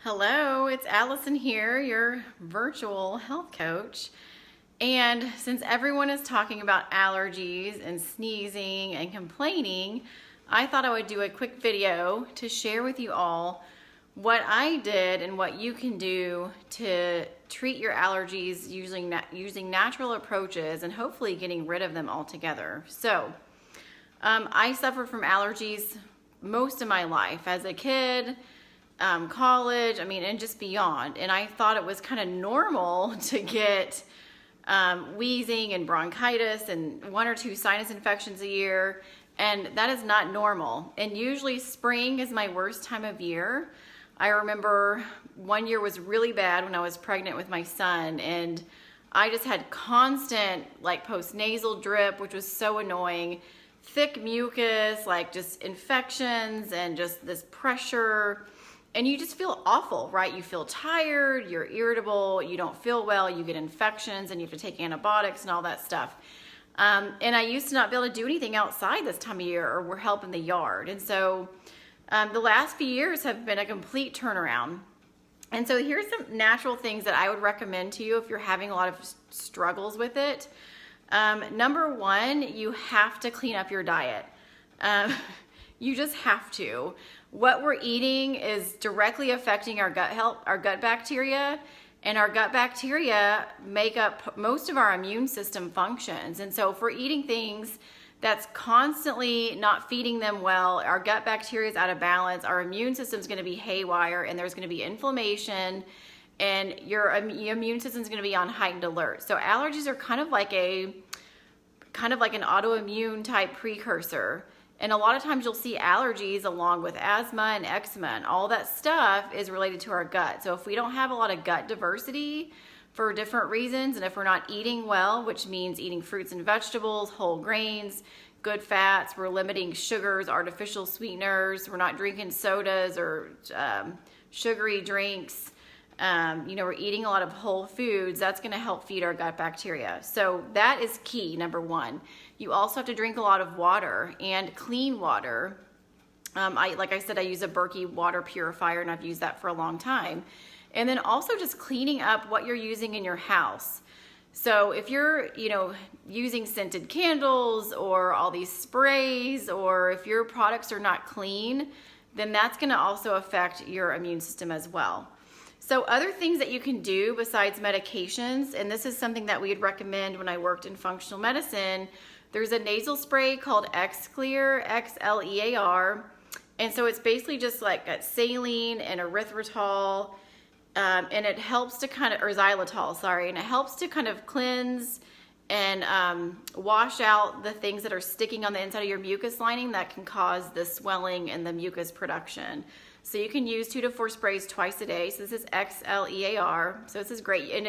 Hello, it's Allison here, your virtual health coach. And since everyone is talking about allergies and sneezing and complaining, I thought I would do a quick video to share with you all what I did and what you can do to treat your allergies using natural approaches and hopefully getting rid of them altogether. So, I suffered from allergies most of my life as a kid. College, and just beyond. And I thought it was kind of normal to get wheezing and bronchitis and 1 or 2 sinus infections a year. And that is not normal. And usually spring is my worst time of year. I remember one year was really bad when I was pregnant with my son. And I just had constant postnasal drip, which was so annoying. Thick mucus, just infections and just this pressure. And you just feel awful, right? You feel tired, you're irritable, you don't feel well, you get infections, and you have to take antibiotics and all that stuff. And I used to not be able to do anything outside this time of year or help in the yard. And so the last few years have been a complete turnaround. And so here's some natural things that I would recommend to you if you're having a lot of struggles with it. Number 1, you have to clean up your diet. You just have to. What we're eating is directly affecting our gut health, our gut bacteria, and our gut bacteria make up most of our immune system functions. And so if we're eating things that's constantly not feeding them well, our gut bacteria is out of balance, our immune system is going to be haywire, and there's going to be inflammation, and your immune system is going to be on heightened alert. So allergies are kind of like an autoimmune type precursor. And a lot of times you'll see allergies along with asthma and eczema, and all that stuff is related to our gut. So if we don't have a lot of gut diversity for different reasons, and if we're not eating well, which means eating fruits and vegetables, whole grains, good fats, we're limiting sugars, artificial sweeteners, we're not drinking sodas or sugary drinks, we're eating a lot of whole foods, that's going to help feed our gut bacteria. So that is key, number 1. You also have to drink a lot of water, and clean water. Like I said, I use a Berkey water purifier, and I've used that for a long time. And then also just cleaning up what you're using in your house. So if you're, using scented candles or all these sprays, or if your products are not clean, then that's going to also affect your immune system as well. So other things that you can do besides medications, and this is something that we'd recommend when I worked in functional medicine, there's a nasal spray called Xlear, Xlear, and so it's basically just like a saline and erythritol, and it helps to or xylitol, sorry, and it helps to kind of cleanse and wash out the things that are sticking on the inside of your mucus lining that can cause the swelling and the mucus production. So you can use 2 to 4 sprays twice a day. So this is Xlear. So this is great. And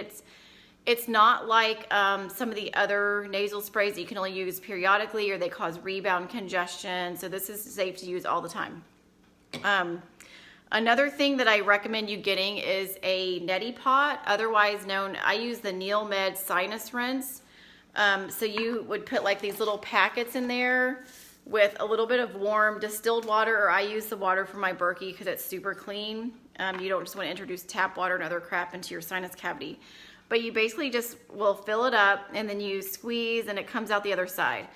it's not like some of the other nasal sprays that you can only use periodically, or they cause rebound congestion. So this is safe to use all the time. Another thing that I recommend you getting is a neti pot, otherwise known, I use the NeilMed sinus rinse. So you would put these little packets in there with a little bit of warm distilled water, or I use the water from my Berkey because it's super clean. You don't just want to introduce tap water and other crap into your sinus cavity. But you basically just will fill it up, and then you squeeze, and it comes out the other side.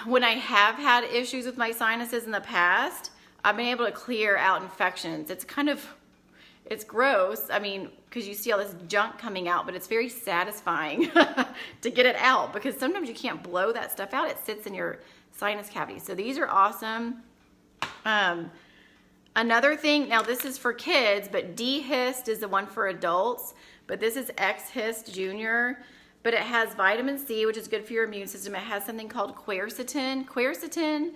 When I have had issues with my sinuses in the past, I've been able to clear out infections. It's gross, because you see all this junk coming out, but it's very satisfying to get it out, because sometimes you can't blow that stuff out. It sits in your sinus cavity. So these are awesome. Another thing, now this is for kids, but D-Hist is the one for adults, but this is X-Hist Junior, but it has vitamin C, which is good for your immune system. It has something called quercetin. Quercetin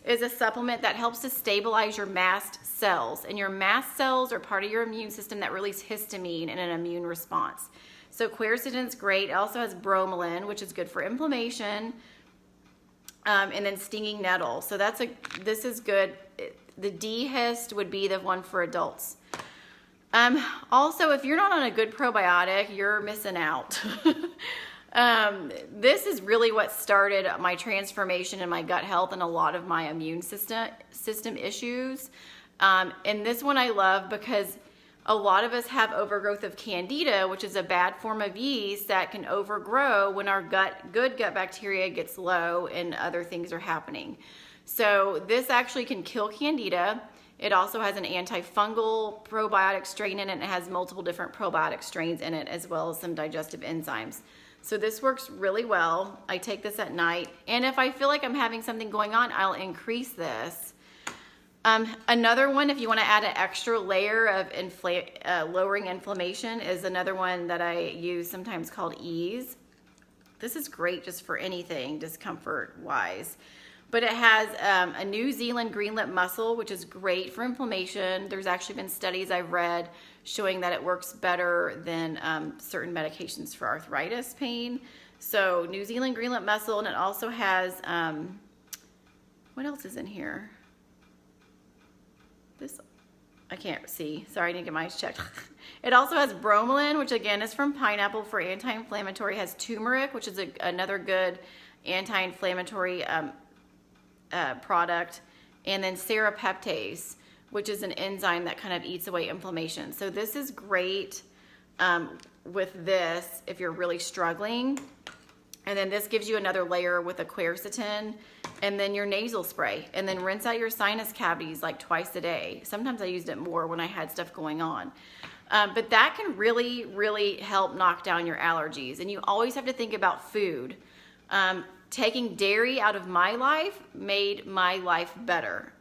is a supplement that helps to stabilize your mast cells, and your mast cells are part of your immune system that release histamine in an immune response. So quercetin is great. It also has bromelain, which is good for inflammation, and then stinging nettle. So this is good. The D-Hist would be the one for adults. Also, if you're not on a good probiotic, you're missing out. This is really what started my transformation in my gut health and a lot of my immune system issues. And this one I love because A lot of us have overgrowth of candida, which is a bad form of yeast that can overgrow when our good gut bacteria gets low and other things are happening. So this actually can kill candida. It also has an antifungal probiotic strain in it, and it has multiple different probiotic strains in it, as well as some digestive enzymes. So this works really well. I take this at night, and if I feel like I'm having something going on, I'll increase this. Another one, if you want to add an extra layer of lowering inflammation, is another one that I use sometimes called Ease. This is great just for anything discomfort-wise. But it has a New Zealand green lip mussel, which is great for inflammation. There's actually been studies I've read showing that it works better than certain medications for arthritis pain. So New Zealand green lip mussel, and it also has, what else is in here? This, I can't see. Sorry, I didn't get my eyes checked. It also has bromelain, which again is from pineapple for anti-inflammatory. It has turmeric, which is another good anti-inflammatory product, and then serrapeptase, which is an enzyme that kind of eats away inflammation. So this is great with this if you're really struggling. And then this gives you another layer with a quercetin, and then your nasal spray, and then rinse out your sinus cavities like twice a day. Sometimes I used it more when I had stuff going on. But that can really, really help knock down your allergies. And you always have to think about food. Taking dairy out of my life made my life better.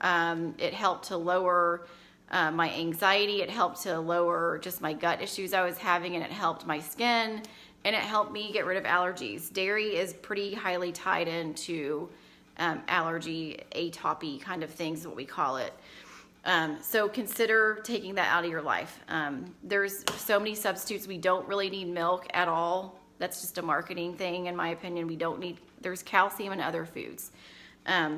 It helped to lower my anxiety. It helped to lower just my gut issues I was having, and it helped my skin, and it helped me get rid of allergies. Dairy is pretty highly tied into allergy, atopy kind of things is what we call it. So consider taking that out of your life. There's so many substitutes. We don't really need milk at all. That's just a marketing thing, in my opinion. We don't need, there's calcium in other foods.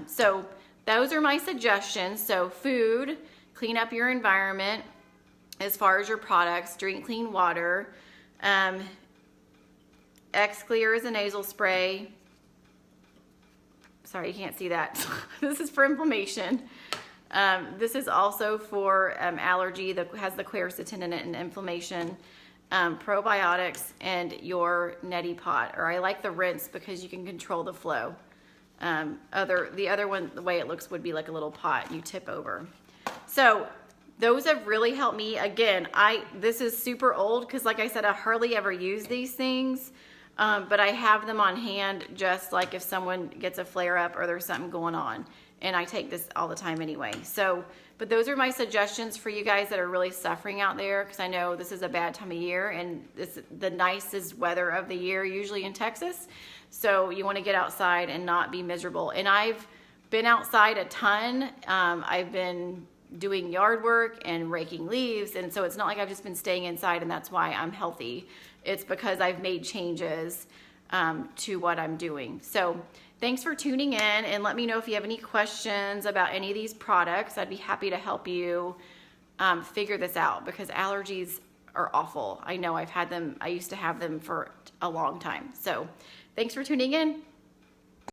So those are my suggestions. So food, clean up your environment. As far as your products, drink clean water. X-Clear is a nasal spray. Sorry, you can't see that. This is for inflammation. This is also for allergy that has the quercetin in it and inflammation. Probiotics, and your neti pot, or I like the rinse because you can control the flow. The other one, the way it looks would be like a little pot you tip over. So those have really helped me. Again, this is super old because like I said, I hardly ever use these things, but I have them on hand just like if someone gets a flare up or there's something going on, and I take this all the time anyway. So, but those are my suggestions for you guys that are really suffering out there, because I know this is a bad time of year, and this is the nicest weather of the year usually in Texas. So you want to get outside and not be miserable. And I've been outside a ton. I've been doing yard work and raking leaves, and so it's not like I've just been staying inside and that's why I'm healthy. It's because I've made changes to what I'm doing. So thanks for tuning in, and let me know if you have any questions about any of these products. I'd be happy to help you figure this out, because allergies are awful. I know I've had them, I used to have them for a long time. So thanks for tuning in.